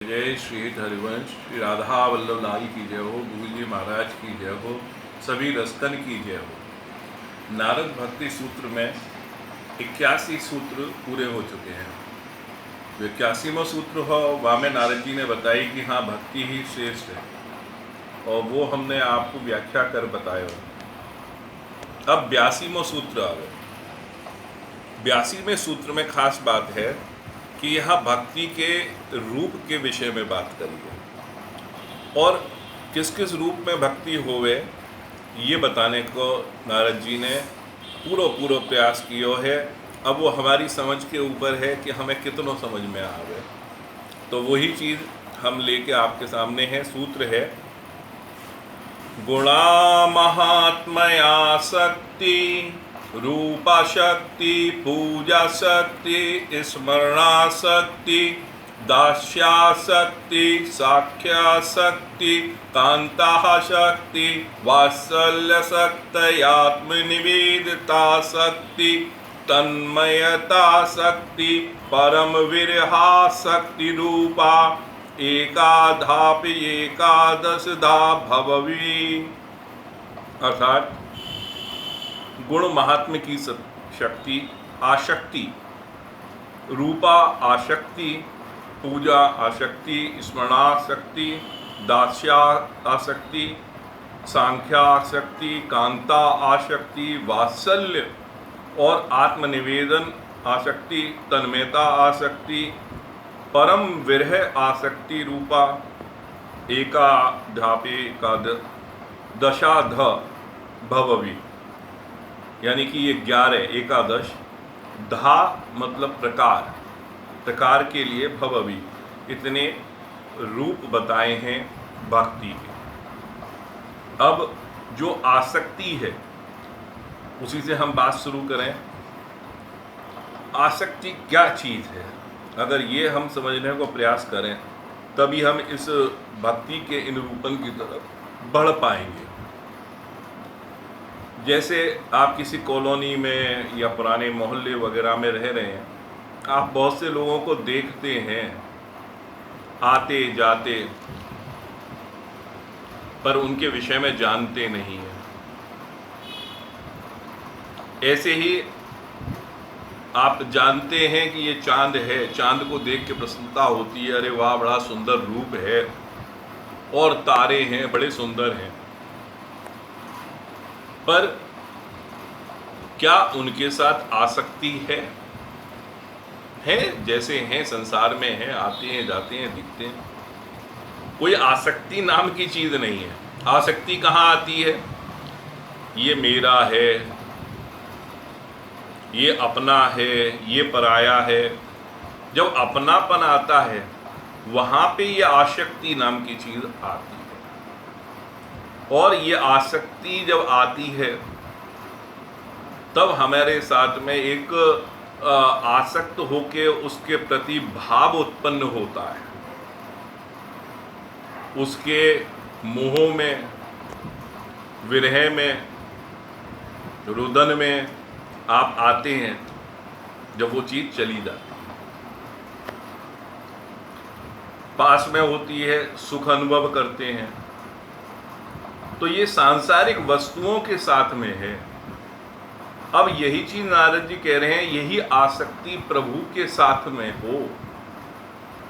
जय श्री हरिवंश, श्री राधा वल्लभ लाल की जय हो, गुरु जी महाराज की जय हो, सभी रस्तन की जय हो। नारद भक्ति सूत्र में 81 सूत्र पूरे हो चुके हैं। जो 81वां सूत्र हो वहाँ में नारद जी ने बताई कि हाँ, भक्ति ही श्रेष्ठ है, और वो हमने आपको व्याख्या कर बताया। अब 82वां सूत्र आ गए। 82वें सूत्र में खास बात है कि यहाँ भक्ति के रूप के विषय में बात करी है, और किस किस रूप में भक्ति होवे ये बताने को नारद जी ने पूरा प्रयास किया है। अब वो हमारी समझ के ऊपर है कि हमें कितनों समझ में आवे, तो वही चीज़ हम लेके आपके सामने है। सूत्र है गुणा महात्मया शक्ति, रूपा शक्ति, पूजा शक्ति, स्मरणा शक्ति, दास्या शक्ति, साख्या शक्ति, कांता शक्ति, वात्सल्य शक्ति, आत्मनिवेदिता शक्ति, तन्मयता शक्ति, परम विरहा शक्ति रूपा, एकाधापि एकादशधा भववी। अर्थात गुण महात्म की शक्ति, आशक्ति, रूपा आशक्ति, पूजा आशक्ति, स्मरणाशक्ति, दास्या आशक्ति, सांख्या आशक्ति, कांता आशक्ति, वात्सल्य और आत्मनिवेदन आशक्ति, तन्मयता आशक्ति, परम विरह आसक्ति रूपा, एकाधापि दशाध भववी। यानी कि ये 11 एकादश, धा मतलब प्रकार, प्रकार के लिए भववी, इतने रूप बताए हैं भक्ति के। अब जो आसक्ति है उसी से हम बात शुरू करें। आसक्ति क्या चीज़ है, अगर ये हम समझने को प्रयास करें तभी हम इस भक्ति के इन रूपन की तरफ बढ़ पाएंगे। जैसे आप किसी कॉलोनी में या पुराने मोहल्ले वगैरह में रह रहे हैं, आप बहुत से लोगों को देखते हैं आते जाते, पर उनके विषय में जानते नहीं हैं। ऐसे ही आप जानते हैं कि ये चांद है, चांद को देख के प्रसन्नता होती है, अरे वाह बड़ा सुंदर रूप है, और तारे हैं बड़े सुंदर हैं, पर क्या उनके साथ आसक्ति है? जैसे हैं संसार में हैं, आते हैं जाते हैं दिखते हैं, कोई आसक्ति नाम की चीज नहीं है। आसक्ति कहाँ आती है? ये मेरा है, ये अपना है, ये पराया है। जब अपनापन आता है वहां पे ये आसक्ति नाम की चीज आती है, और ये आसक्ति जब आती है तब हमारे साथ में एक आसक्त होके उसके प्रति भाव उत्पन्न होता है। उसके मोह में, विरह में, रुदन में आप आते हैं जब वो चीज चली जाती है। पास में होती है, सुख अनुभव करते हैं, तो ये सांसारिक वस्तुओं के साथ में है। अब यही चीज नारद जी कह रहे हैं, यही आसक्ति प्रभु के साथ में हो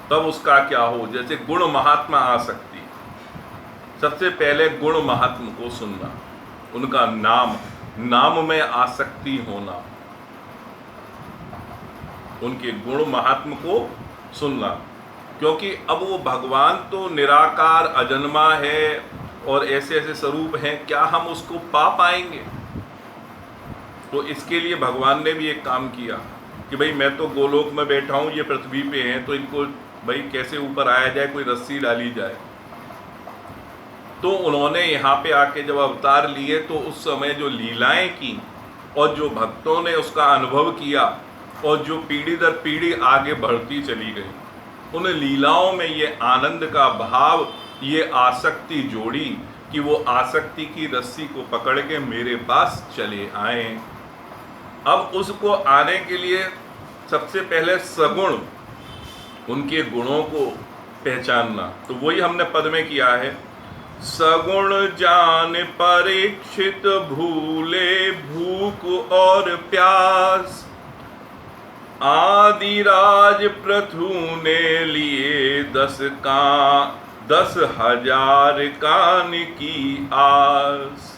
तब उसका क्या हो। जैसे गुण महात्मा आसक्ति, सबसे पहले गुण महात्मा को सुनना, उनका नाम में आसक्ति होना, उनके गुण महात्म को सुनना, क्योंकि अब वो भगवान तो निराकार अजन्मा है और ऐसे ऐसे स्वरूप हैं, क्या हम उसको पा पाएंगे? तो इसके लिए भगवान ने भी एक काम किया कि भाई मैं तो गोलोक में बैठा हूँ, ये पृथ्वी पे हैं, तो इनको भाई कैसे ऊपर आया जाए, कोई रस्सी डाली जाए। तो उन्होंने यहाँ पे आके जब अवतार लिए तो उस समय जो लीलाएं की और जो भक्तों ने उसका अनुभव किया और जो पीढ़ी दर पीढ़ी आगे बढ़ती चली गई, उन लीलाओं में ये आनंद का भाव, ये आसक्ति जोड़ी कि वो आसक्ति की रस्सी को पकड़ के मेरे पास चले आए। अब उसको आने के लिए सबसे पहले सगुण, उनके गुणों को पहचानना। तो वही हमने पद में किया है, सगुण जान परीक्षित भूले भूख और प्यास, आदिराज प्रथु ने लिए 10,000 कान की आस।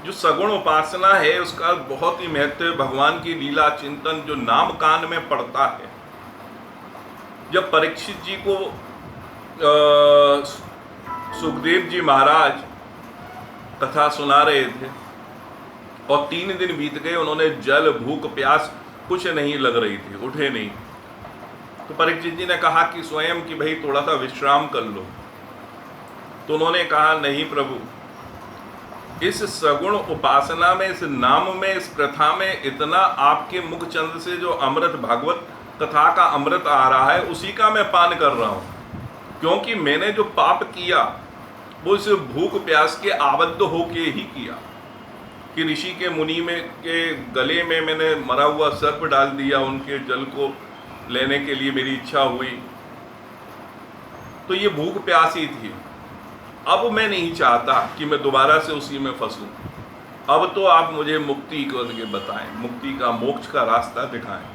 जो सगुण उपासना है उसका बहुत ही महत्व है। भगवान की लीला चिंतन जो नाम कान में पड़ता है। जब परीक्षित जी को सुखदेव जी महाराज कथा सुना रहे थे और 3 दिन बीत गए, उन्होंने जल भूख प्यास कुछ नहीं लग रही थी, उठे नहीं, तो परीक्षित जी ने कहा कि स्वयं कि भाई थोड़ा सा विश्राम कर लो। तो उन्होंने कहा नहीं प्रभु, इस सगुण उपासना में, इस नाम में, इस कथा में इतना आपके मुख चंद्र से जो अमृत, भागवत कथा का अमृत आ रहा है, उसी का मैं पान कर रहा हूँ। क्योंकि मैंने जो पाप किया वो इस भूख प्यास के आबद्ध होके ही किया कि ऋषि के मुनि में के गले में मैंने मरा हुआ सर्प डाल दिया, उनके जल को लेने के लिए मेरी इच्छा हुई, तो ये भूख प्यास ही थी। अब मैं नहीं चाहता कि मैं दोबारा से उसी में फंसूं। अब तो आप मुझे मुक्ति करके बताएं, मुक्ति का, मोक्ष का रास्ता दिखाएं।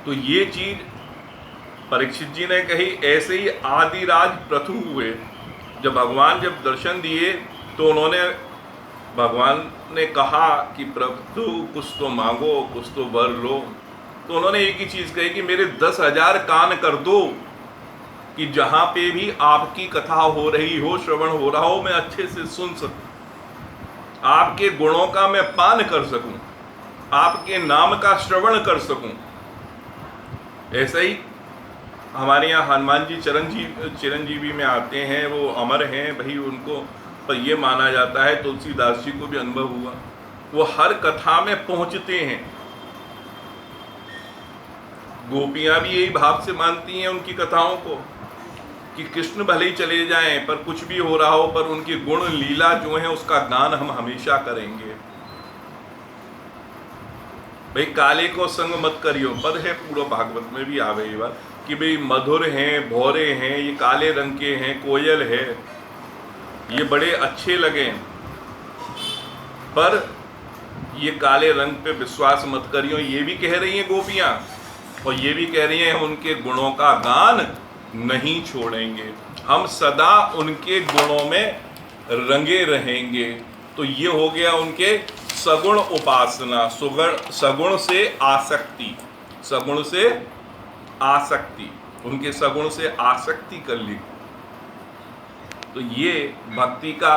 तो ये चीज परीक्षित जी ने कही। ऐसे ही आदिराज प्रथु हुए, जब भगवान जब दर्शन दिए तो उन्होंने, भगवान ने कहा कि प्रभु कुछ तो मांगो, कुछ तो वर लो। तो उन्होंने एक ही चीज कही कि मेरे 10,000 कान कर दो कि जहां पे भी आपकी कथा हो रही हो, श्रवण हो रहा हो, मैं अच्छे से सुन सकूं, आपके गुणों का मैं पान कर सकूं, आपके नाम का श्रवण कर सकूं। ऐसा ही हमारे यहाँ हनुमान जी चिरंजीवी में आते हैं, वो अमर हैं भाई, उनको पर ये माना जाता है, तुलसीदास जी को भी अनुभव हुआ, वो हर कथा में पहुंचते हैं। गोपियां भी यही भाव से मानती हैं उनकी कथाओं को कि कृष्ण भले ही चले जाएं, पर कुछ भी हो रहा हो, पर उनकी गुण लीला जो है उसका गान हम हमेशा करेंगे। भाई काले को संग मत करियो, पद है पूरा भागवत में भी आवे ये बात कि भाई मधुर हैं, भौरे हैं, ये काले रंग के हैं, कोयल है, ये बड़े अच्छे लगे, पर ये काले रंग पे विश्वास मत करियो। ये भी कह रही हैं गोपियां, और ये भी कह रही हैं उनके गुणों का गान नहीं छोड़ेंगे, हम सदा उनके गुणों में रंगे रहेंगे। तो ये हो गया उनके सगुण उपासना, सगुण से आसक्ति, सगुण से आसक्ति, उनके सगुण से आसक्ति कर ली। तो ये भक्ति का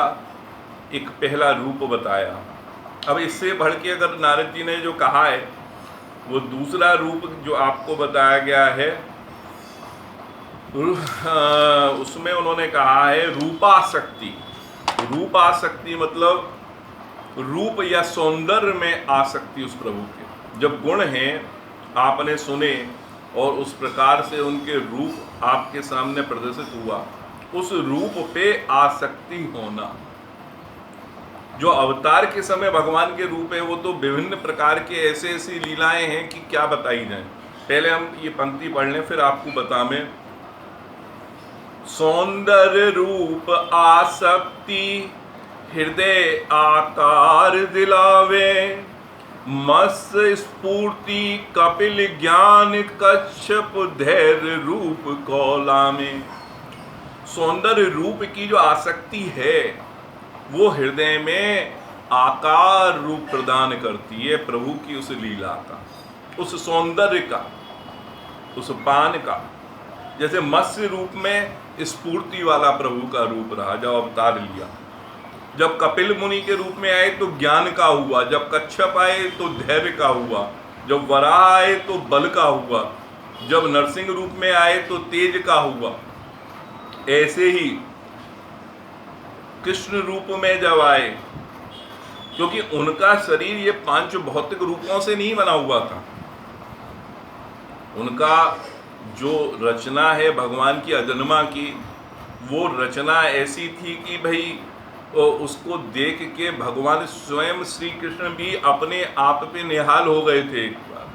एक पहला रूप बताया। अब इससे बढ़ के अगर नारद जी ने जो कहा है, वो दूसरा रूप जो आपको बताया गया है, उसमें उन्होंने कहा है रूपासक्ति। रूपासक्ति मतलब रूप या सौंदर्य में आसक्ति उस प्रभु के। जब गुण हैं आपने सुने और उस प्रकार से उनके रूप आपके सामने प्रदर्शित हुआ, उस रूप पे आसक्ति होना। जो अवतार के समय भगवान के रूप है वो तो विभिन्न प्रकार के ऐसे ऐसी लीलाएं हैं कि क्या बताई जाए। पहले हम ये पंक्ति पढ़ लें, फिर आपको बताएं। सौंदर्य रूप आसक्ति हृदय आकार दिलावे, मस्त स्फूर्ति कपिल ज्ञान कच्छप धैर्य रूप कौला में। सौंदर्य रूप की जो आसक्ति है वो हृदय में आकार रूप प्रदान करती है प्रभु की उस लीला का, उस सौंदर्य का, उस पान का। जैसे मत्स्य रूप में स्फूर्ति वाला प्रभु का रूप रहा जब अवतार लिया, जब कपिल मुनि के रूप में आए तो ज्ञान का हुआ, जब कच्छप आए तो धैर्य का हुआ, जब वराह आए तो बल का हुआ, जब नरसिंह रूप में आए तो तेज का हुआ। ऐसे ही कृष्ण रूप में जब आए, क्योंकि उनका शरीर ये 5 भौतिक रूपों से नहीं बना हुआ था, उनका जो रचना है भगवान की अजन्मा की, वो रचना ऐसी थी कि भाई उसको देख के भगवान स्वयं श्री कृष्ण भी अपने आप पे निहाल हो गए थे। एक बार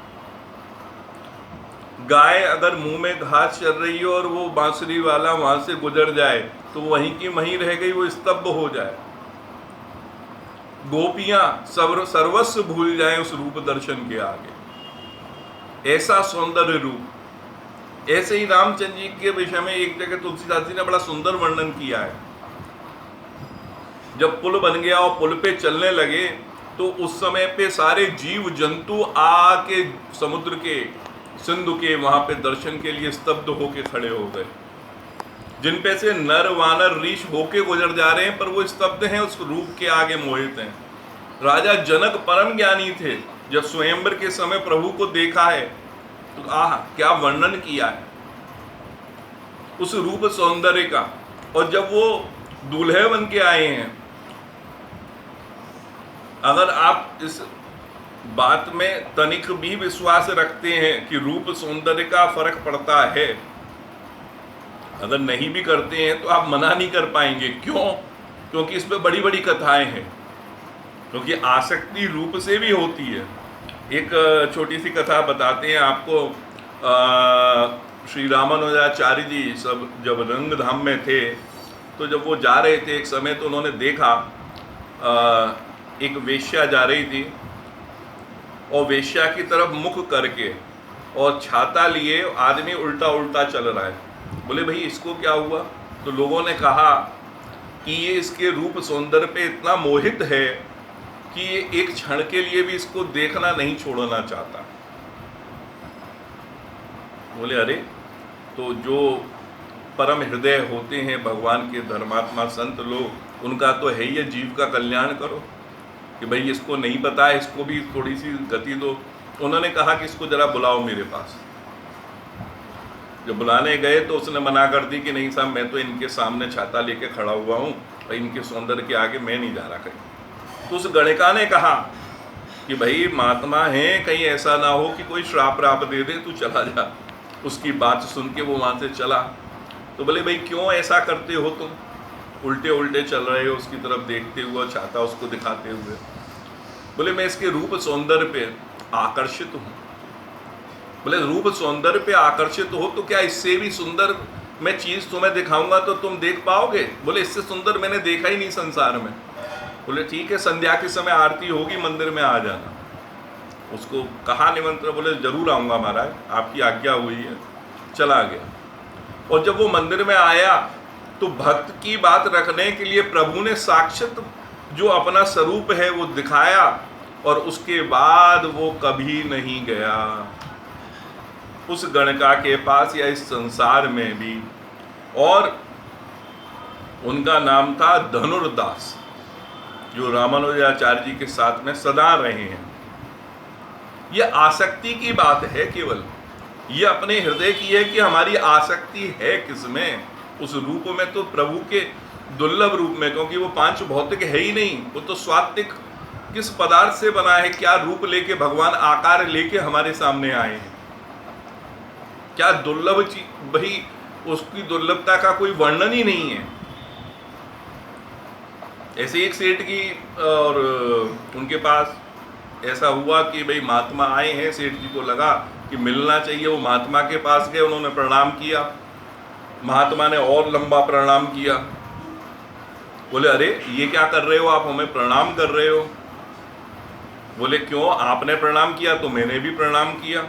गाय अगर मुंह में घास चल रही है और वो बांसुरी वाला वहां से गुजर जाए तो वहीं की वहीं रह गई, वो स्तब्ध हो जाए। गोपियां सर्वस्व भूल जाएं उस रूप दर्शन के आगे। ऐसा सौंदर्य रूप। ऐसे ही रामचंद्र जी के विषय में एक जगह तुलसीदास जी ने बड़ा सुंदर वर्णन किया है। जब पुल बन गया और पुल पे चलने लगे तो उस समय पे सारे जीव जंतु आके समुद्र के, सिंधु के वहां पे दर्शन के लिए स्तब्ध होके खड़े हो गए। जिन पे से नर वानर ऋष होके गुजर जा रहे हैं पर वो स्तब्ध हैं, उस रूप के आगे मोहित हैं। राजा जनक परम ज्ञानी थे, जब स्वयंवर के समय प्रभु को देखा है तो क्या वर्णन किया है उस रूप सौंदर्य का। और जब वो दूल्हे बन के आए हैं, अगर आप इस बात में तनिक भी विश्वास रखते हैं कि रूप सौंदर्य का फर्क पड़ता है, अगर नहीं भी करते हैं तो आप मना नहीं कर पाएंगे। क्यों? क्योंकि इस पे बड़ी बड़ी कथाएं हैं, क्योंकि आसक्ति रूप से भी होती है। एक छोटी सी कथा बताते हैं आपको। श्री रामानुजाचार्य जी सब जब रंगधाम में थे तो जब वो जा रहे थे एक समय, तो उन्होंने देखा एक वेश्या जा रही थी और वेश्या की तरफ मुख करके और छाता लिए आदमी उल्टा उल्टा चल रहा है। बोले भाई इसको क्या हुआ? तो लोगों ने कहा कि ये इसके रूप सौंदर्य पे इतना मोहित है कि ये एक क्षण के लिए भी इसको देखना नहीं छोड़ना चाहता। बोले अरे, तो जो परम हृदय होते हैं भगवान के धर्मात्मा संत लोग, उनका तो है ही जीव का कल्याण करो कि भाई इसको नहीं पता है, इसको भी थोड़ी सी गति दो। उन्होंने कहा कि इसको जरा बुलाओ मेरे पास। जब बुलाने गए तो उसने मना कर दी कि नहीं साहब, मैं तो इनके सामने छाता लेके खड़ा हुआ हूँ और इनके सौंदर्य के आगे मैं नहीं जा रहा कहीं। तो उस गणिका ने कहा कि भाई महात्मा हैं, कहीं ऐसा ना हो कि कोई श्राप राप दे दे, तू चला जा। उसकी बात सुन के वो वहाँ से चला। तो बोले भाई क्यों ऐसा करते हो तुम? उल्टे उल्टे चल रहे हो उसकी तरफ देखते हुए, छाता उसको दिखाते हुए। बोले मैं इसके रूप सौंदर्य पे आकर्षित हूँ। बोले रूप सौंदर्य पे आकर्षित हो तो क्या इससे भी सुंदर मैं चीज़ तुम्हें दिखाऊंगा तो तुम देख पाओगे? बोले इससे सुंदर मैंने देखा ही नहीं संसार में। बोले ठीक है, संध्या के समय आरती होगी, मंदिर में आ जाना। उसको कहा निमंत्रण, बोले जरूर आऊँगा महाराज, आपकी आज्ञा हुई है। चला गया। और जब वो मंदिर में आया तो भक्त की बात रखने के लिए प्रभु ने साक्षात जो अपना स्वरूप है वो दिखाया, और उसके बाद वो कभी नहीं गया उस गणिका के पास या इस संसार में भी। और उनका नाम था धनुर्दास, जो रामानुजाचार्य जी के साथ में सदा रहे हैं। ये आसक्ति की बात है, केवल ये अपने हृदय की है कि हमारी आसक्ति है किसमें? उस रूप में, तो प्रभु के दुर्लभ रूप में, क्योंकि वो पांच भौतिक है ही नहीं, वो तो स्वात्विक किस पदार्थ से बना है, क्या रूप लेके भगवान आकार लेके हमारे सामने आए हैं, क्या दुर्लभ चीज, भाई उसकी दुर्लभता का कोई वर्णन ही नहीं है। ऐसे एक सेठ की, और उनके पास ऐसा हुआ कि भाई महात्मा आए हैं, सेठ जी को लगा कि मिलना चाहिए। वो महात्मा के पास गए, उन्होंने प्रणाम किया। महात्मा ने और लंबा प्रणाम किया। बोले अरे ये क्या कर रहे हो आप, हमें प्रणाम कर रहे हो? बोले क्यों, आपने प्रणाम किया तो मैंने भी प्रणाम किया।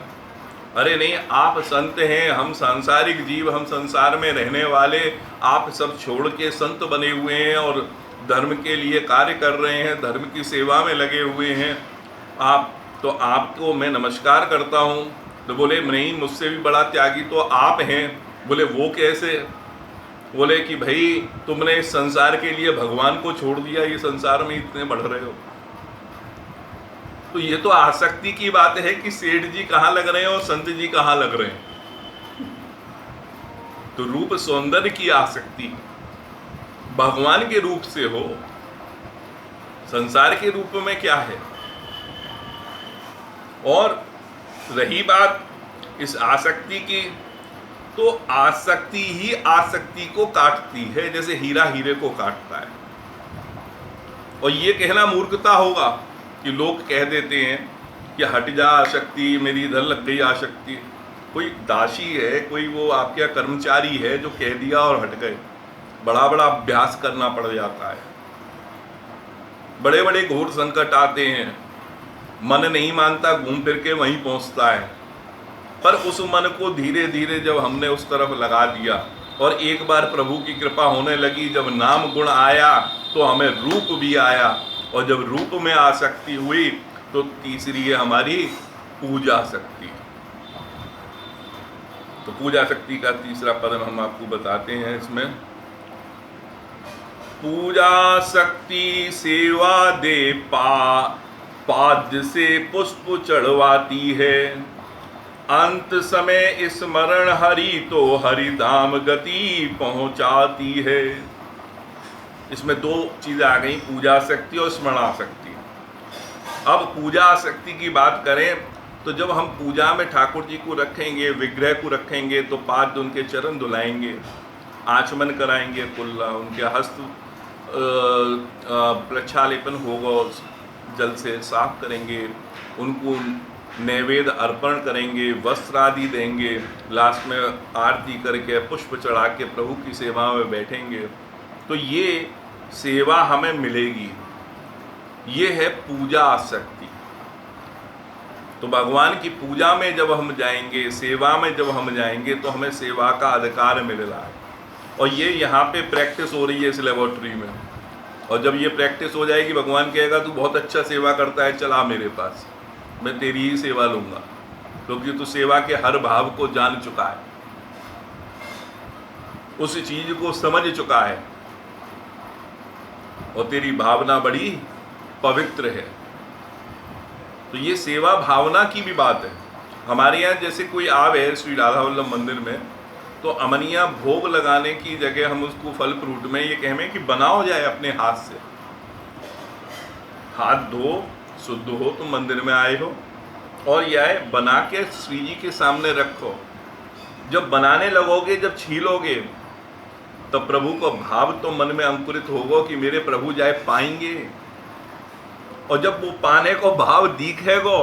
अरे नहीं, आप संत हैं, हम सांसारिक जीव, हम संसार में रहने वाले, आप सब छोड़ के संत बने हुए हैं और धर्म के लिए कार्य कर रहे हैं, धर्म की सेवा में लगे हुए हैं आप, तो आपको मैं नमस्कार करता हूँ। तो बोले नहीं, मुझसे भी बड़ा त्यागी तो आप हैं। बोले वो कैसे? बोले कि भाई तुमने इस संसार के लिए भगवान को छोड़ दिया, ये संसार में इतने बढ़ रहे हो। तो ये तो आसक्ति की बात है कि सेठ जी कहाँ लग रहे हैं और संत जी कहाँ लग रहे हैं। तो रूप सौंदर्य की आसक्ति भगवान के रूप से हो, संसार के रूप में क्या है। और रही बात इस आसक्ति की, तो आसक्ति ही आसक्ति को काटती है, जैसे हीरा हीरे को काटता है। और ये कहना मूर्खता होगा कि लोग कह देते हैं कि हट जा आसक्ति, मेरी इधर लग गई आसक्ति। कोई दासी है, कोई वो आपके यहाँ कर्मचारी है जो कह दिया और हट गए। बड़ा बड़ा अभ्यास करना पड़ जाता है, बड़े बड़े घोर संकट आते हैं, मन नहीं मानता, घूम फिर के वहीं पहुंचता है। पर उस मन को धीरे धीरे जब हमने उस तरफ लगा दिया और एक बार प्रभु की कृपा होने लगी, जब नाम गुण आया तो हमें रूप भी आया, और जब रूप में आसक्ति हुई तो तीसरी है हमारी पूजा शक्ति। तो पूजा शक्ति का तीसरा पद हम आपको बताते हैं इसमें। पूजा शक्ति सेवा दे पाद से पुष्प चढ़वाती है, अंत समय स्मरण हरि तो हरिधाम गति पहुंचाती है। इसमें दो चीजें आ गई, पूजा शक्ति और स्मरणाशक्ति। अब पूजा शक्ति की बात करें तो जब हम पूजा में ठाकुर जी को रखेंगे, विग्रह को रखेंगे, तो पाद उनके चरण धुलाएंगे, आचमन कराएंगे, कुल्ला उनके हस्त प्रक्षालेपन होगा, जल से साफ करेंगे, उनको नैवेद्य अर्पण करेंगे, वस्त्र आदि देंगे, लास्ट में आरती करके पुष्प चढ़ा के प्रभु की सेवा में बैठेंगे, तो ये सेवा हमें मिलेगी। ये है पूजा शक्ति। तो भगवान की पूजा में जब हम जाएंगे, सेवा में जब हम जाएंगे, तो हमें सेवा का अधिकार मिल रहा है। और ये यहाँ पे प्रैक्टिस हो रही है इस लेबोरेटरी में। और जब ये प्रैक्टिस हो जाएगी, भगवान कहेगा तू बहुत अच्छा सेवा करता है, चला मेरे पास, मैं तेरी ही सेवा लूंगा, क्योंकि तू सेवा के हर भाव को जान चुका है, उस चीज को समझ चुका है, और तेरी भावना बड़ी पवित्र है। तो ये सेवा भावना की भी बात है। हमारे यहाँ जैसे कोई आवे श्री राधा वल्लभ मंदिर में, तो अमनिया भोग लगाने की जगह हम उसको फल फ्रूट में ये कहें कि बनाओ जाए अपने हाथ से, हाथ धो, शुद्ध हो, तुम मंदिर में आए हो, और यह बना के श्री जी के सामने रखो। जब बनाने लगोगे, जब छीलोगे, तब प्रभु को भाव तो मन में अंकुरित होगा कि मेरे प्रभु जाए पाएंगे। और जब वो पाने को भाव दिखेगा,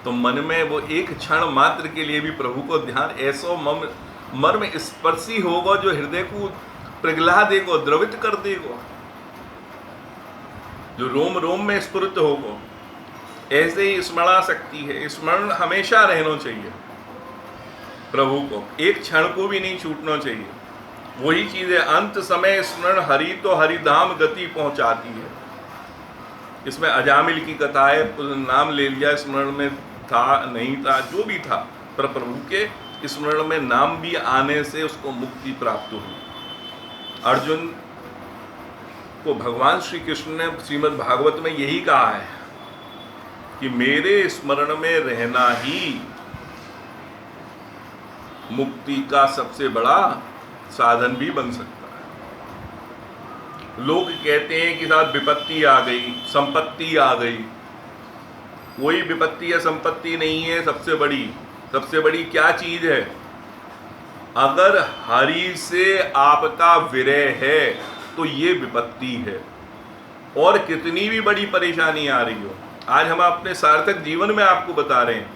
तो मन में वो एक क्षण मात्र के लिए भी प्रभु को ध्यान ऐसो मर्म स्पर्शी होगा जो हृदय को पिघला देगा, द्रवित कर देगा, जो रोम रोम में स्फुरित होगा। ऐसे ही स्मरणा शक्ति है, स्मरण हमेशा रहना चाहिए प्रभु को, एक क्षण को भी नहीं छूटना चाहिए। वही चीज है, अंत समय स्मरण हरि तो हरिधाम गति पहुंचाती है। इसमें अजामिल की कथा है, नाम ले लिया, स्मरण में था नहीं था जो भी था, पर प्रभु के स्मरण में नाम भी आने से उसको मुक्ति प्राप्त हुई। अर्जुन को भगवान श्री कृष्ण ने श्रीमद् भागवत में यही कहा है कि मेरे स्मरण में रहना ही मुक्ति का सबसे बड़ा साधन भी बन सकता है। लोग कहते हैं कि साथ विपत्ति आ गई, संपत्ति आ गई। कोई विपत्ति या संपत्ति नहीं है। सबसे बड़ी क्या चीज है? अगर हरि से आपका विरह है तो ये विपत्ति है। और कितनी भी बड़ी परेशानी आ रही हो, आज हम अपने सार्थक जीवन में आपको बता रहे हैं,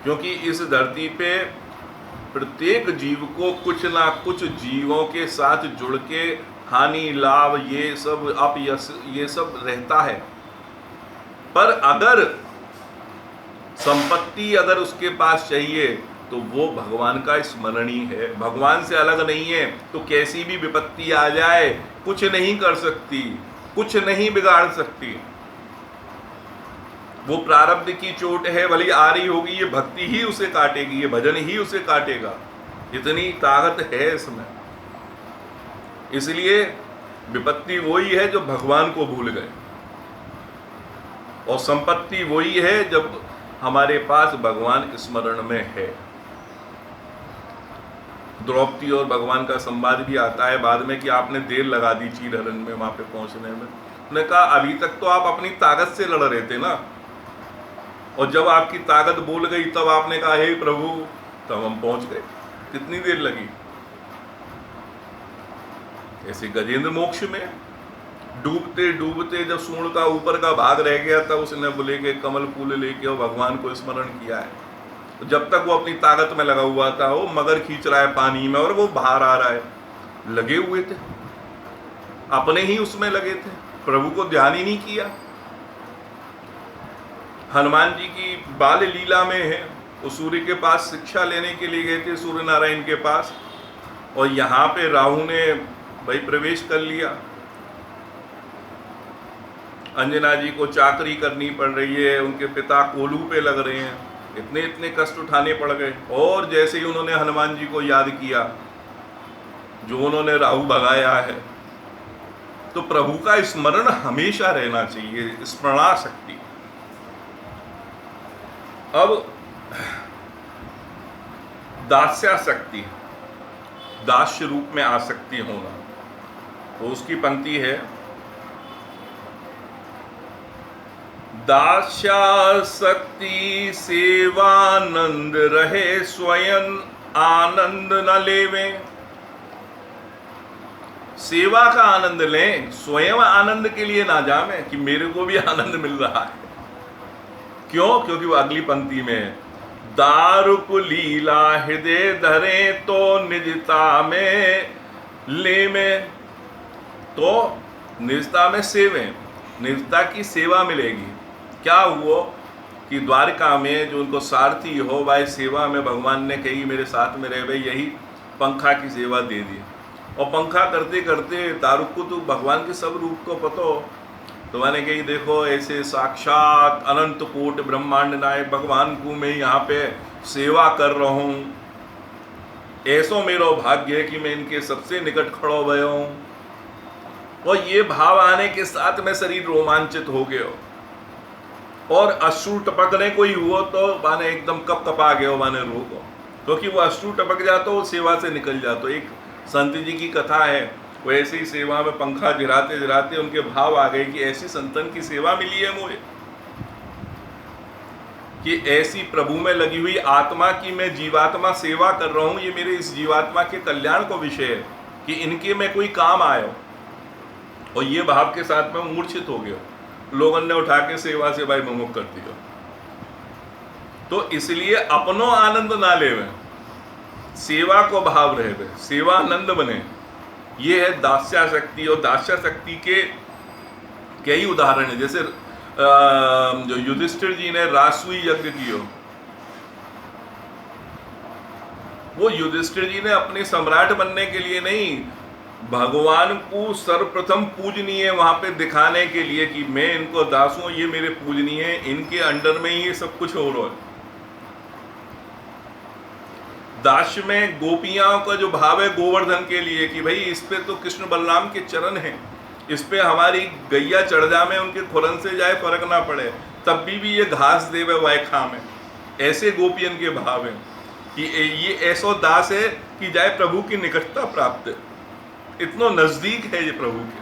क्योंकि इस धरती पे प्रत्येक जीव को कुछ ना कुछ जीवों के साथ जुड़ के हानि लाभ ये सब अपयश ये सब रहता है। पर अगर संपत्ति अगर उसके पास चाहिए तो वो भगवान का स्मरण ही है, भगवान से अलग नहीं है। तो कैसी भी विपत्ति आ जाए कुछ नहीं कर सकती, कुछ नहीं बिगाड़ सकती। वो प्रारब्ध की चोट है, भली आ रही होगी, ये भक्ति ही उसे काटेगी, ये भजन ही उसे काटेगा। इतनी ताकत है इसमें। इसलिए विपत्ति वही है जो भगवान को भूल गए, और संपत्ति वही है जब हमारे पास भगवान स्मरण में है। द्रौपदी और भगवान का संवाद भी आता है बाद में कि आपने देर लगा दी चीरहरण में वहां पे पहुंचने में। उन्होंने कहा अभी तक तो आप अपनी ताकत से लड़ रहे थे ना, और जब आपकी ताकत बोल गई तब आपने कहा हे प्रभु, तब हम पहुंच गए। कितनी देर लगी? ऐसे गजेंद्र मोक्ष में डूबते डूबते जब सूंड का ऊपर का भाग रह गया तब उसने बोले के कमल फूल लेके और भगवान को स्मरण किया है। जब तक वो अपनी ताकत में लगा हुआ था, वो मगर खींच रहा है पानी में और वो बाहर आ रहा है, लगे हुए थे, अपने ही उसमें लगे थे, प्रभु को ध्यान ही नहीं किया। हनुमान जी की बाल लीला में है, वो सूर्य के पास शिक्षा लेने के लिए गए थे, सूर्य नारायण के पास, और यहाँ पे राहु ने भाई प्रवेश कर लिया। अंजना जी को चाकरी करनी पड़ रही है, उनके पिता कोलू पे लग रहे हैं, इतने इतने कष्ट उठाने पड़ गए। और जैसे ही उन्होंने हनुमान जी को याद किया जो उन्होंने राहु भगाया है, तो प्रभु का स्मरण हमेशा रहना चाहिए, स्मरणा शक्ति। अब दास्या शक्ति, दास्य रूप में आसक्ति होना, तो उसकी पंक्ति है, दास्यासक्ति सेवानंद रहे, स्वयं आनंद न लेवे। सेवा का आनंद लें, स्वयं आनंद के लिए ना जामे कि मेरे को भी आनंद मिल रहा है। क्यों? क्योंकि वो अगली पंक्ति में है, दारुक लीला हृदय धरे तो निजता में ले में, तो निजता में सेवे, निजता की सेवा मिलेगी। क्या हुआ कि द्वारका में जो उनको सारथी हो भाई सेवा में, भगवान ने कही मेरे साथ में रहे, भाई यही पंखा की सेवा दे दी, और पंखा करते करते दारुक को तो भगवान के सब रूप को पता हो, तो मैंने कही देखो ऐसे साक्षात अनंत कोट ब्रह्मांड नायक भगवान को मैं यहाँ पे सेवा कर रहा हूँ, ऐसो मेरा भाग्य है कि मैं इनके सबसे निकट खड़ो भयो हूँ। और ये भाव आने के साथ में शरीर रोमांचित हो गया, और अश्रु टपकने को ही हुआ तो माने एकदम कप कपा गया माने रोको, क्योंकि वो अश्रु टपक जाता वो सेवा से निकल जाता। एक संत जी की कथा है, वो ऐसी ही सेवा में पंखा गिराते गिराते उनके भाव आ गए कि ऐसी संतन की सेवा मिली है मुझे, कि ऐसी प्रभु में लगी हुई आत्मा की मैं जीवात्मा सेवा कर रहा हूँ, ये मेरे इस जीवात्मा के कल्याण को विषय है कि इनके में कोई काम आयो। और ये भाव के साथ में मूर्छित हो गया, लोगों ने उठा के सेवा से भाई मुमुख कर दिया। तो इसलिए अपनो आनंद ना लेवे, सेवा को भाव रहे, सेवा आनंद बने, ये है दास्या शक्ति। और दास्या शक्ति के कई उदाहरण है, जैसे जो युधिष्ठिर जी ने रासुई यज्ञ किया, वो युधिष्ठिर जी ने अपने सम्राट बनने के लिए नहीं, भगवान को सर्वप्रथम पूजनीय वहां पे दिखाने के लिए कि मैं इनको दास हूं, ये मेरे पूजनीय है, इनके अंडर में ही ये सब कुछ हो रहा है। दास्य में गोपियां का जो भाव है गोवर्धन के लिए कि भाई इस पे तो कृष्ण बलराम के चरण हैं, इस पे हमारी गैया चढ़ जाए, उनके खुरन से जाए फर्क ना पड़े, तब भी ये घास देवे वाय खामे, ऐसे गोपियन के भाव हैं कि ये ऐसो दास है कि जाए प्रभु की निकटता प्राप्त है, इतना नजदीक है ये प्रभु के,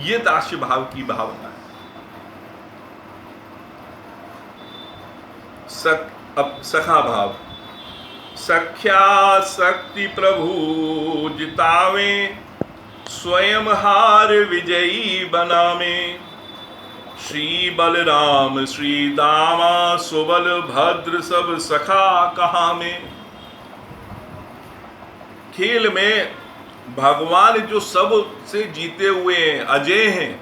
ये दास्य भाव की भावना है। सखा भाव, सख्या शक्ति प्रभु जितावे, स्वयं हार विजयी बनावे, श्री बलराम श्री दामा सुबल भद्र सब सखा कहा में। खेल में भगवान जो सब से जीते हुए हैं, अजय हैं,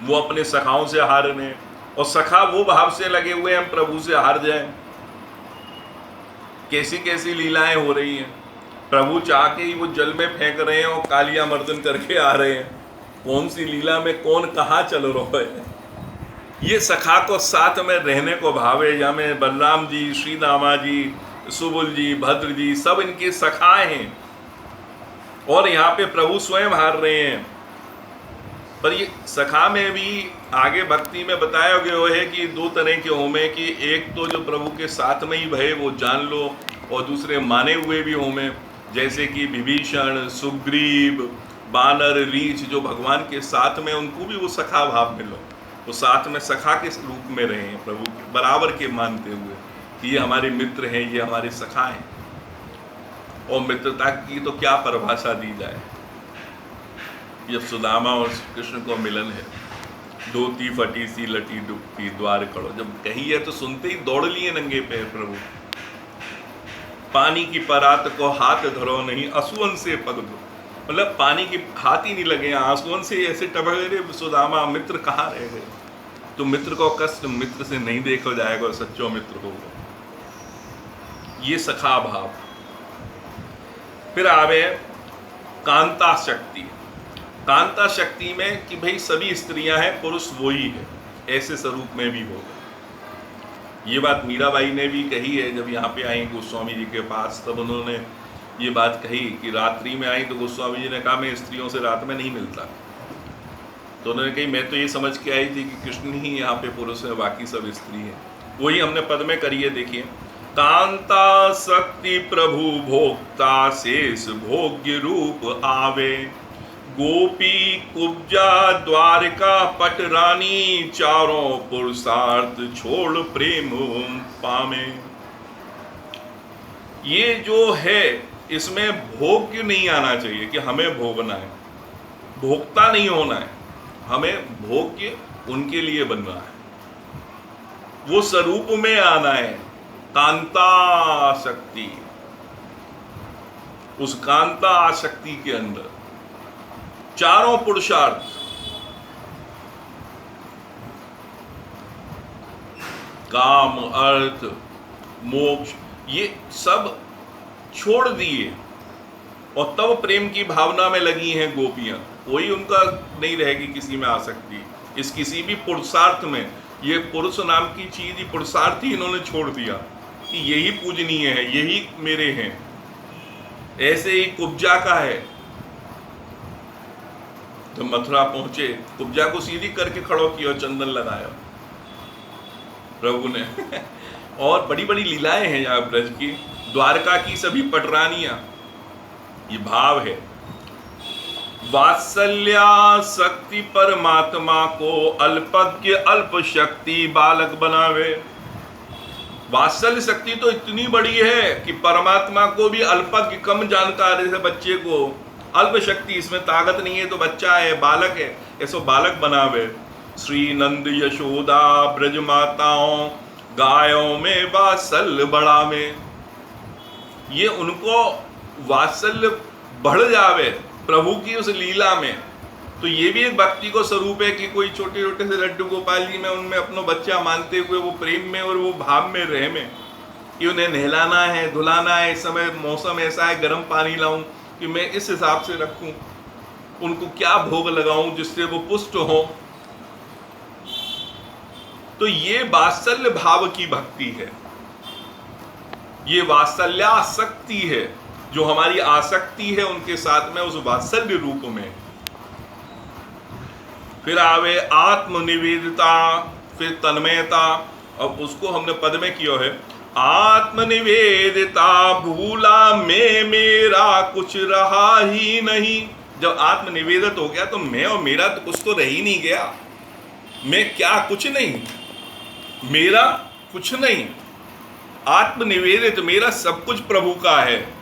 वो अपने सखाओं से हारने, और सखा वो भाव से लगे हुए हम प्रभु से हार जाएं। कैसी कैसी लीलाएं हो रही हैं, प्रभु चाह के ही वो जल में फेंक रहे हैं और कालिया मर्दन करके आ रहे हैं, कौन सी लीला में कौन कहाँ चल रहा है। ये सखा को साथ में रहने को भाव है, यहाँ में बलराम जी, श्री दामा जी, सुबुल जी, भद्र जी, सब इनके सखाए हैं, और यहाँ पे प्रभु स्वयं हार रहे हैं। पर ये सखा में भी आगे भक्ति में बताया गया है कि दो तरह के होमे, कि एक तो जो प्रभु के साथ में ही भय वो जान लो, और दूसरे माने हुए भी होमे, जैसे कि विभीषण, सुग्रीव, बानर, रीछ, जो भगवान के साथ में, उनको भी वो सखा भाव मिलो, वो साथ में सखा के रूप में रहे हैं, प्रभु के बराबर के मानते हुए कि ये हमारे मित्र हैं, ये हमारे सखा हैं। और मित्रता की तो क्या परिभाषा दी जाए, जब सुदामा और कृष्ण को मिलन है, धोती फटी सी लटी डुबती द्वार खड़ो। जब कही है तो सुनते ही दौड़ लिए नंगे पैर प्रभु। पानी की परात को हाथ धरो नहीं, आंसुअन से पग धो। मतलब पानी की हाथ ही नहीं लगे, आंसुअन से ऐसे टपक रहे। सुदामा मित्र कहाँ रह गए? तो मित्र को कष्ट मित्र से नहीं देखा जाएगा, सच्चो मित्र होगा। ये सखा भाव। फिर आवे कांता शक्ति। कांता शक्ति में कि भाई सभी स्त्रियां हैं, पुरुष वो ही है, ऐसे स्वरूप में भी होगा। ये बात मीराबाई ने भी कही है जब यहाँ पे आई गोस्वामी जी के पास, तब उन्होंने ये बात कही कि रात्रि में आई तो गोस्वामी जी ने कहा मैं स्त्रियों से रात में नहीं मिलता। तो उन्होंने कही मैं तो ये समझ के आई थी कि कृष्ण ही यहाँ पे पुरुष है, बाकी सब स्त्री है। वही हमने पद में करी है, देखिए। कांता शक्ति प्रभु भोक्ता शेष भोग्य रूप आवे, गोपी कुब्जा द्वारिका पट रानी, चारों पुरुषार्थ छोड़ प्रेम पामे। ये जो है इसमें भोग्य नहीं आना चाहिए कि हमें भोगना है, भोक्ता नहीं होना है, हमें भोग्य उनके लिए बनना है, वो स्वरूप में आना है। कांता शक्ति, उस कांता आसक्ति के अंदर चारों पुरुषार्थ, काम अर्थ मोक्ष, ये सब छोड़ दिए और तब प्रेम की भावना में लगी हैं गोपियां। कोई उनका नहीं रहेगी किसी में आसक्ति, इस किसी भी पुरुषार्थ में। ये पुरुष नाम की चीज ही, पुरुषार्थ ही इन्होंने छोड़ दिया कि यही पूजनीय है, यही मेरे हैं। ऐसे ही कुब्जा का है, तो मथुरा पहुंचे, कुब्जा को सीधी करके खड़ो किया, चंदन लगाया प्रभु ने। और बड़ी बड़ी लीलाएं हैं यहाँ ब्रज की। द्वारका की सभी पटरानियां, ये भाव है। वात्सल्या शक्ति परमात्मा को अल्पज्ञ अल्प शक्ति बालक बनावे। वात्सल्य शक्ति तो इतनी बड़ी है कि परमात्मा को भी अल्पज्ञ कम जानकारी से बच्चे को अल्प शक्ति, इसमें ताकत नहीं है तो बच्चा है, बालक है, ऐसो बालक बनावे। श्री नंद यशोदा ब्रज माताओं गायों में वात्सल्य बढ़ावे। ये उनको वात्सल्य बढ़ जावे प्रभु की उस लीला में। तो ये भी एक भक्ति को स्वरूप है कि कोई छोटे छोटे से लड्डू गोपाल जी में उनमें अपना बच्चा मानते हुए वो प्रेम में और वो भाव में रहे में कि उन्हें नहलाना है, धुलाना है, इस समय मौसम ऐसा है, गर्म पानी लाऊं कि मैं इस हिसाब से रखूं, उनको क्या भोग लगाऊं जिससे वो पुष्ट हो। तो ये वात्सल्य भाव की भक्ति है, ये वात्सल्यासक्ति है, जो हमारी आसक्ति है उनके साथ में उस वात्सल्य रूप में। फिर आवे आत्मनिवेदिता, फिर तन्मयता। अब उसको हमने पद में किया है, आत्मनिवेदिता भूला मैं मेरा कुछ रहा ही नहीं। जब आत्मनिवेदित हो गया तो मैं और मेरा तो कुछ तो रह ही नहीं गया। मैं क्या, कुछ नहीं, मेरा कुछ नहीं। आत्मनिवेदित, मेरा सब कुछ प्रभु का है।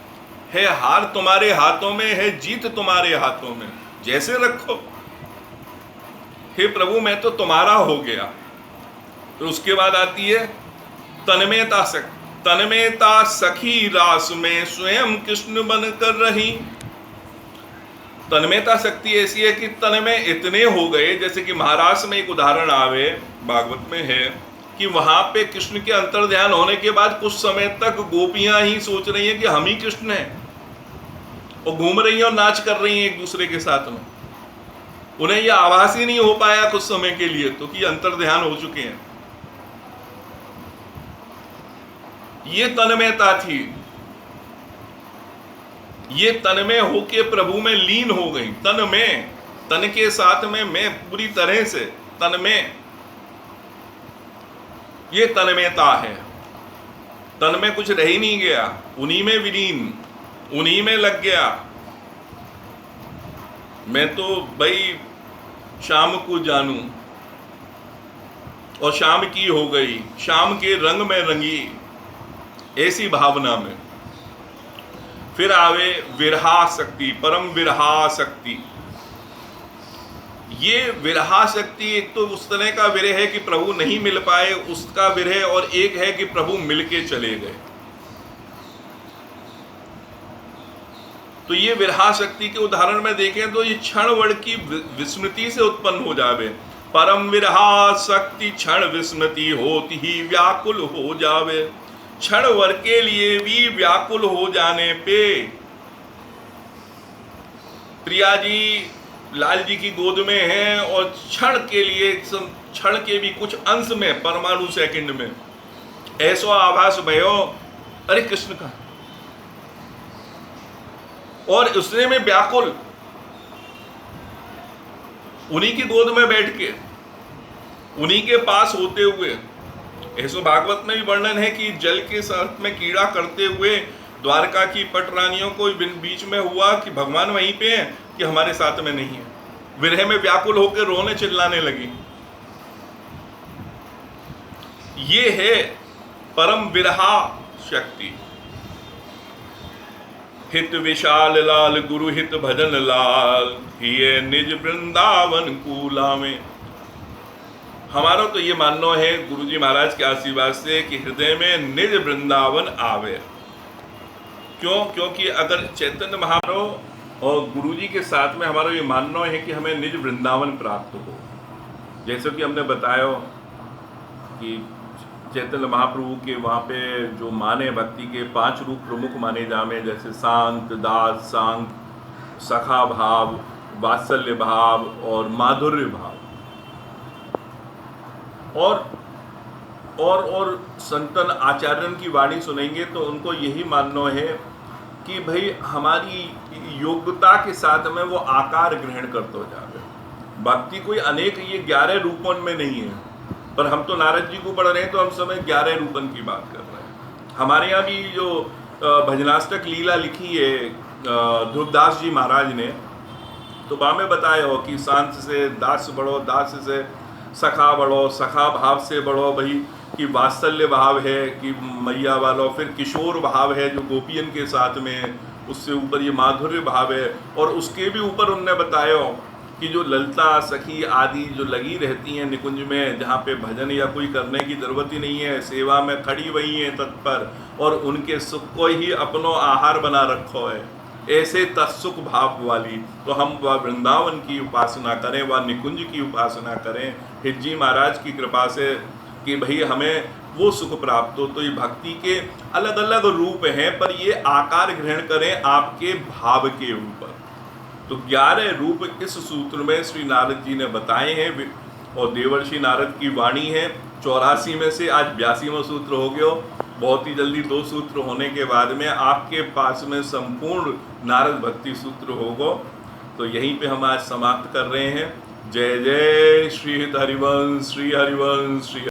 हार तुम्हारे हाथों में है, जीत तुम्हारे हाथों में, जैसे रखो। हे प्रभु मैं तो तुम्हारा हो गया। तो उसके बाद आती है तन्मयता। तन्मयता सखी रास में स्वयं कृष्ण बनकर रही। तन्मयता शक्ति ऐसी है कि तन्मय इतने हो गए, जैसे कि महाराष्ट्र में एक उदाहरण आवे, भागवत में है कि वहां पे कृष्ण के अंतर्ध्यान होने के बाद कुछ समय तक गोपियां ही सोच रही हैं कि हम ही कृष्ण हैं, और घूम रही हैं और नाच कर रही हैं एक दूसरे के साथ में। उन्हें यह आभास ही नहीं हो पाया कुछ समय के लिए तो कि अंतर्ध्यान हो चुके हैं। ये तन्मयता थी, ये तन्मय होके प्रभु में लीन हो गई। तन्मय, तन के साथ में मैं पूरी तरह से तन्मय, ये तन्मयता है। तन में कुछ रह ही नहीं गया, उन्हीं में विलीन, उन्हीं में लग गया। मैं तो भाई शाम को जानूं, और शाम की हो गई, शाम के रंग में रंगी, ऐसी भावना में। फिर आवे विरहा शक्ति, परम विरहा शक्ति। ये विरहाशक्ति एक तो उस तरह का विरह है कि प्रभु नहीं मिल पाए उसका विरह, और एक है कि प्रभु मिलके चले गए। तो ये विरहाशक्ति के उदाहरण में देखें तो ये क्षण वर्ण की विस्मृति से उत्पन्न हो जावे। परम विरहाशक्ति क्षण विस्मृति होती ही व्याकुल हो जावे। क्षण वर के लिए भी व्याकुल हो जाने पे प्रिया जी लाल जी की गोद में हैं और क्षण के लिए, क्षण के भी कुछ अंश में, परमाणु सेकंड में ऐसा आभास भयो अरे कृष्ण का, और उसने में व्याकुल उन्हीं की गोद में बैठ के, उन्हीं के पास होते हुए। ऐसो भागवत में भी वर्णन है कि जल के साथ में कीड़ा करते हुए द्वारका की पटरानियों को बीच में हुआ कि भगवान वहीं पे हैं कि हमारे साथ में नहीं है। विरह में व्याकुल होकर रोने चिल्लाने लगी। ये है परम विरहा शक्ति। हित विशाल लाल गुरु हित भजन लाल, हिये निज वृंदावन कूला में। हमारा तो ये मानना है गुरु जी महाराज के आशीर्वाद से कि हृदय में निज वृंदावन आवे। क्यों? क्योंकि अगर चैतन्य महाप्रभु और गुरु जी के साथ में हमारा ये मानना है कि हमें निज वृंदावन प्राप्त हो। जैसे कि हमने बताया कि चैतन्य महाप्रभु के वहाँ पे जो माने भक्ति के 5 रूप प्रमुख माने जामे, जैसे शांत, दास, सांग, सखा भाव, वात्सल्य भाव और माधुर्य भाव। और संतन आचार्यन की वाणी सुनेंगे तो उनको यही मानना है कि भाई हमारी योग्यता के साथ में वो आकार ग्रहण करते हो जावे। भक्ति कोई अनेक ये 11 रूपन में नहीं है, पर हम तो नारद जी को पढ़ रहे हैं तो हम समय 11 रूपन की बात कर रहे हैं। हमारे यहाँ भी जो भजनाष्टक लीला लिखी है ध्रुवदास जी महाराज ने, तो वहाँ में बताया हो कि शांत से दास बढ़ो, दास से सखा बढ़ो, सखा भाव से बढ़ो भाई, कि वात्सल्य भाव है कि मैया वालों, फिर किशोर भाव है जो गोपियन के साथ में, उससे ऊपर ये माधुर्य भाव है। और उसके भी ऊपर उनने बताया कि जो ललता सखी आदि जो लगी रहती हैं निकुंज में, जहाँ पे भजन या कोई करने की ज़रूरत ही नहीं है, सेवा में खड़ी वही हैं तत्पर, और उनके सुख को ही अपनो आहार बना रखो है, ऐसे तत्सुख भाव वाली, तो हम वह वृंदावन की उपासना करें, वह निकुंज की उपासना करें हिज्जी महाराज की कृपा से, कि भाई हमें वो सुख प्राप्त हो। तो ये भक्ति के अलग अलग रूप हैं, पर ये आकार ग्रहण करें आपके भाव के ऊपर। तो 11 रूप इस सूत्र में श्री नारद जी ने बताए हैं, और देवर्षि नारद की वाणी है। 84 में से आज 82वां सूत्र हो गया। बहुत ही जल्दी 2 सूत्र होने के बाद में आपके पास में संपूर्ण नारद भक्ति सूत्र होगा। तो यहीं पे हम आज समाप्त कर रहे हैं। जय जय श्री हरिवंश, श्री हरिवंश, श्री